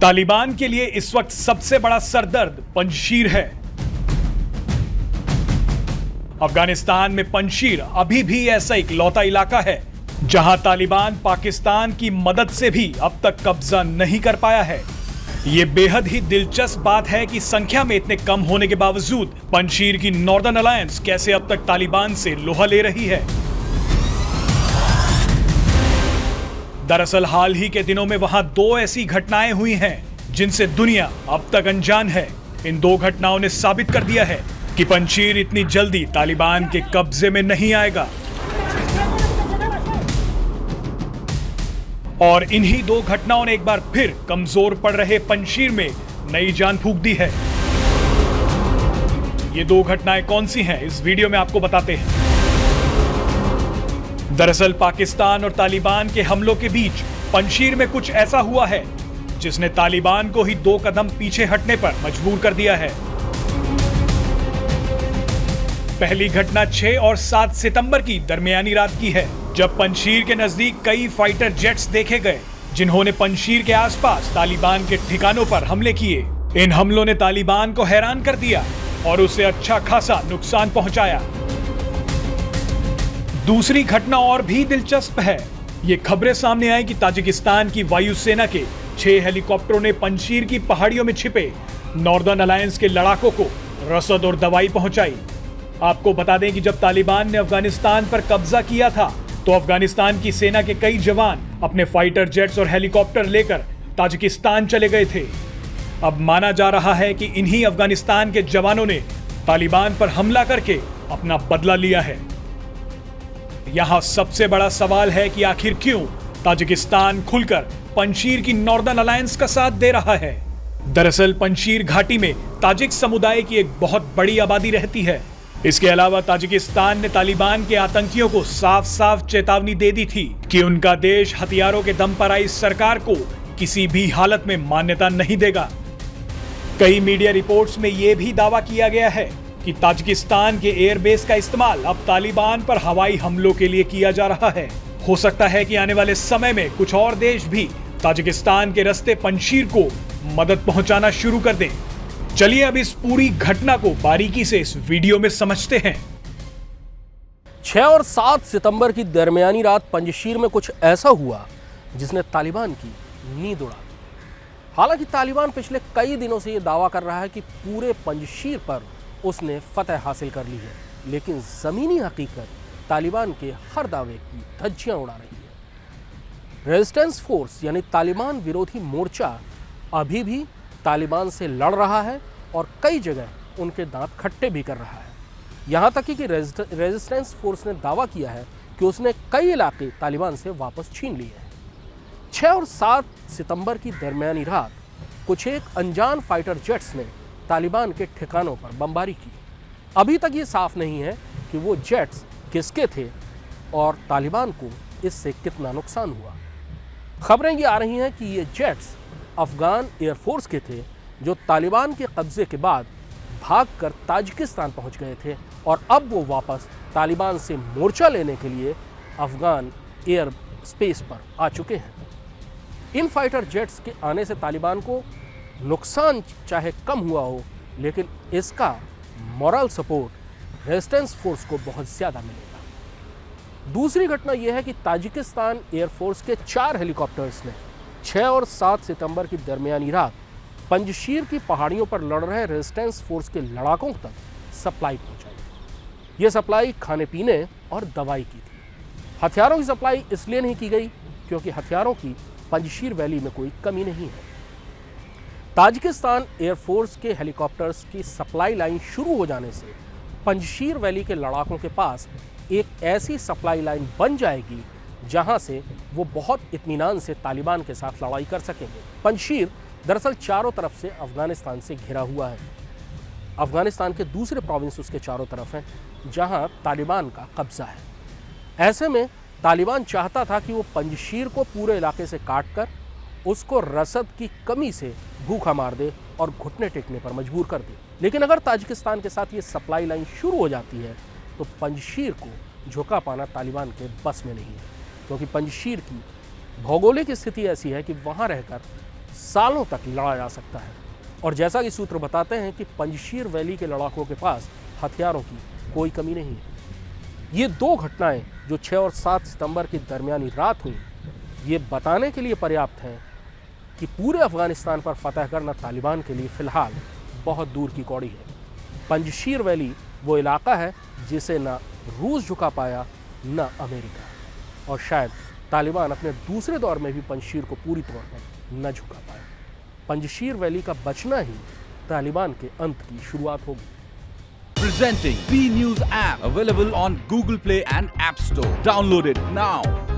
तालिबान के लिए इस वक्त सबसे बड़ा सरदर्द पंजशीर है। अफगानिस्तान में पंजशीर अभी भी ऐसा इकलौता इलाका है जहां तालिबान पाकिस्तान की मदद से भी अब तक कब्जा नहीं कर पाया है। ये बेहद ही दिलचस्प बात है कि संख्या में इतने कम होने के बावजूद पंजशीर की नॉर्दर्न अलायंस कैसे अब तक तालिबान से लोहा ले रही है। दरअसल हाल ही के दिनों में वहां दो ऐसी घटनाएं हुई हैं जिनसे दुनिया अब तक अनजान है। इन दो घटनाओं ने साबित कर दिया है कि पंजशीर इतनी जल्दी तालिबान के कब्जे में नहीं आएगा और इन्हीं दो घटनाओं ने एक बार फिर कमजोर पड़ रहे पंजशीर में नई जान फूंक दी है। ये दो घटनाएं कौन सी हैं, इस वीडियो में आपको बताते हैं। दरअसल पाकिस्तान और तालिबान के हमलों के बीच पंजशीर में कुछ ऐसा हुआ है जिसने तालिबान को ही दो कदम पीछे हटने पर मजबूर कर दिया है। पहली घटना 6 और 7 सितंबर की दरमियानी रात की है, जब पंजशीर के नजदीक कई फाइटर जेट्स देखे गए जिन्होंने पंजशीर के आसपास तालिबान के ठिकानों पर हमले किए। इन हमलों ने तालिबान को हैरान कर दिया और उसे अच्छा खासा नुकसान पहुंचाया। दूसरी घटना और भी दिलचस्प है। ये खबरें सामने आई कि ताजिकिस्तान की वायुसेना के 6 हेलीकॉप्टरों ने पंजशीर की पहाड़ियों में छिपे नॉर्दर्न अलायंस के लड़ाकों को रसद और दवाई पहुंचाई। आपको बता दें कि जब तालिबान ने अफगानिस्तान पर कब्जा किया था तो अफगानिस्तान की सेना के कई जवान अपने फाइटर जेट्स और हेलीकॉप्टर लेकर ताजिकिस्तान चले गए थे। अब माना जा रहा है कि इन्हीं अफगानिस्तान के जवानों ने तालिबान पर हमला करके अपना बदला लिया है। यहां सबसे बड़ा सवाल है कि आखिर क्यों ताजिकिस्तान खुलकर पंजशीर की नॉर्दर्न अलायंस का साथ दे रहा है। दरअसल पंजशीर घाटी में ताजिक समुदाय की एक बहुत बड़ी आबादी रहती है। इसके अलावा ताजिकिस्तान ने तालिबान के आतंकियों को साफ साफ चेतावनी दे दी थी कि उनका देश हथियारों के दम पर आई सरकार को किसी भी हालत में मान्यता नहीं देगा। कई मीडिया रिपोर्ट्स में यह भी दावा किया गया है कि ताजिकिस्तान के एयरबेस का इस्तेमाल अब तालिबान पर हवाई हमलों के लिए किया जा रहा है। हो सकता है कि आने वाले समय में कुछ और देश भी ताजिकिस्तान के रास्ते पंजशीर को मदद पहुंचाना शुरू कर दें। चलिए अब इस पूरी घटना को बारीकी से इस वीडियो में समझते हैं। 6 और 7 सितंबर की दरमियानी रात पंजशीर में कुछ ऐसा हुआ जिसने तालिबान की नींद उड़ा दी। हालांकि तालिबान पिछले कई दिनों से यह दावा कर रहा है कि पूरे पंजशीर पर उसने फतह हासिल कर ली है, लेकिन जमीनी हकीकत तालिबान के हर दावे की धज्जियां उड़ा रही है। रेजिस्टेंस फोर्स यानी तालिबान विरोधी मोर्चा अभी भी तालिबान से लड़ रहा है और कई जगह उनके दांत खट्टे भी कर रहा है। यहां तक कि रेजिस्टेंस फोर्स ने दावा किया है कि उसने कई इलाके तालिबान से वापस छीन लिए हैं। 6 और 7 सितंबर की दरमियानी रात कुछ एक अनजान फाइटर जेट्स ने तालिबान के ठिकानों पर बमबारी की। अभी तक ये साफ नहीं है कि वो जेट्स किसके थे और तालिबान को इससे कितना नुकसान हुआ। खबरें ये आ रही हैं कि ये जेट्स अफगान एयरफोर्स के थे जो तालिबान के कब्जे के बाद भागकर ताजिकिस्तान पहुंच गए थे और अब वो वापस तालिबान से मोर्चा लेने के लिए अफगान एयर स्पेस पर आ चुके हैं। इन फाइटर जेट्स के आने से तालिबान को नुकसान चाहे कम हुआ हो, लेकिन इसका मॉरल सपोर्ट रेजिस्टेंस फोर्स को बहुत ज़्यादा मिलेगा। दूसरी घटना यह है कि ताजिकिस्तान एयरफोर्स के 4 हेलीकॉप्टर्स ने 6 और 7 सितंबर की दरमियानी रात पंजशीर की पहाड़ियों पर लड़ रहे रेजिस्टेंस फोर्स के लड़ाकों तक सप्लाई पहुंचाई। यह सप्लाई खाने पीने और दवाई की थी। हथियारों की सप्लाई इसलिए नहीं की गई क्योंकि हथियारों की पंजशीर वैली में कोई कमी नहीं है। ताजिकिस्तान एयरफोर्स के हेलीकॉप्टर्स की सप्लाई लाइन शुरू हो जाने से पंजशीर वैली के लड़ाकों के पास एक ऐसी सप्लाई लाइन बन जाएगी जहां से वो बहुत इत्मीनान से तालिबान के साथ लड़ाई कर सकेंगे। पंजशीर दरअसल चारों तरफ से अफगानिस्तान से घिरा हुआ है। अफगानिस्तान के दूसरे प्रोविंस उसके चारों तरफ हैं जहां तालिबान का कब्जा है। ऐसे में तालिबान चाहता था कि वो पंजशीर को पूरे इलाके से काट कर उसको रसद की कमी से भूखा मार दे और घुटने टेकने पर मजबूर कर दे। लेकिन अगर ताजिकिस्तान के साथ ये सप्लाई लाइन शुरू हो जाती है तो पंजशीर को झुका पाना तालिबान के बस में नहीं है, क्योंकि पंजशीर की भौगोलिक स्थिति ऐसी है कि वहाँ रहकर सालों तक लड़ा जा सकता है। और जैसा कि सूत्र बताते हैं कि पंजशीर वैली के लड़ाकों के पास हथियारों की कोई कमी नहीं है। ये दो घटनाएं जो 6 और 7 सितंबर की दरमियानी रात हुई, ये बताने के लिए पर्याप्त हैं कि पूरे अफगानिस्तान पर फतह करना तालिबान के लिए फिलहाल बहुत दूर की कौड़ी है। पंजशीर वैली वो इलाका है जिसे न रूस झुका पाया न अमेरिका, और शायद तालिबान अपने दूसरे दौर में भी पंजशीर को पूरी तौर पर न झुका पाया। पंजशीर वैली का बचना ही तालिबान के अंत की शुरुआत होगी। Presenting B News app, available on Google Play and App Store. Download it now.